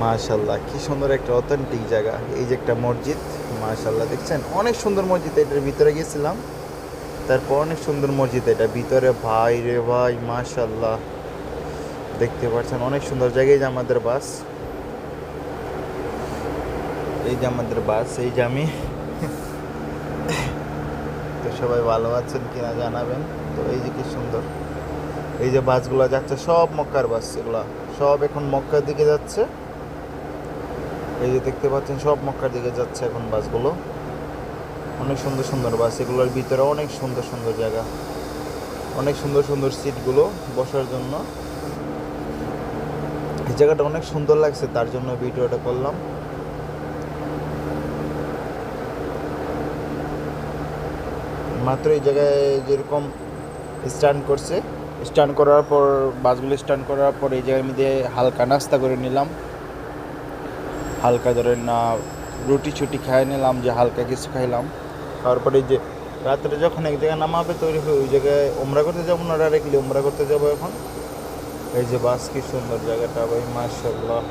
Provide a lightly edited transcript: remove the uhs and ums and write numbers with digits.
মাশাল্লাহ, কি সুন্দর একটা অথেন্টিক জায়গা। এই যে একটা মসজিদ, মাশাল্লাহ দেখছেন, অনেক সুন্দর মসজিদ। এটার ভিতরে গেছিলাম, তারপর অনেক সুন্দর মসজিদ এটা ভিতরে, ভাই রে ভাই, মাশাল্লাহ দেখতে পাচ্ছেন অনেক সুন্দর জায়গা। এই যে আমাদের বাস, এই যে আমাদের বাস, এই যে আমি। তো সবাই ভালো আছেন কিনা জানাবেন। তো এই যে কি সুন্দর, এই যে বাসগুলো যাচ্ছে সব মক্কার বাস, এগুলা সব এখন মক্কার দিকে যাচ্ছে। এই যে দেখতে পাচ্ছেন সব মক্কার দিকে যাচ্ছে এখন বাসগুলো। অনেক সুন্দর সুন্দর বাস, এগুলোর ভিতরে অনেক সুন্দর সুন্দর জায়গা, অনেক সুন্দর সুন্দর সিটগুলো বসার জন্য। এই জায়গাটা অনেক সুন্দর লাগছে, তার জন্য ভিডিওটা করলাম। মাত্র এই জায়গায় যেরকম স্ট্যান্ড করছে, স্ট্যান্ড করার পর বাসগুলো স্ট্যান্ড করার পর এই জায়গার মধ্যে হালকা নাস্তা করে নিলাম। হালকা ধরেন না, রুটি ছুটি খাই নিলাম, যে হালকা কিছু খাইলাম। খাওয়ার পরে যে রাত্রে যখন এক জায়গায় নামাবে তৈরি হয়ে ওই জায়গায় ওমরা করতে যাবো না, ডাইরেক্টলি ওমরা করতে যাবো এখন। এই যে বাস, কি সুন্দর জায়গাটা ভাই, মাশাআল্লাহ।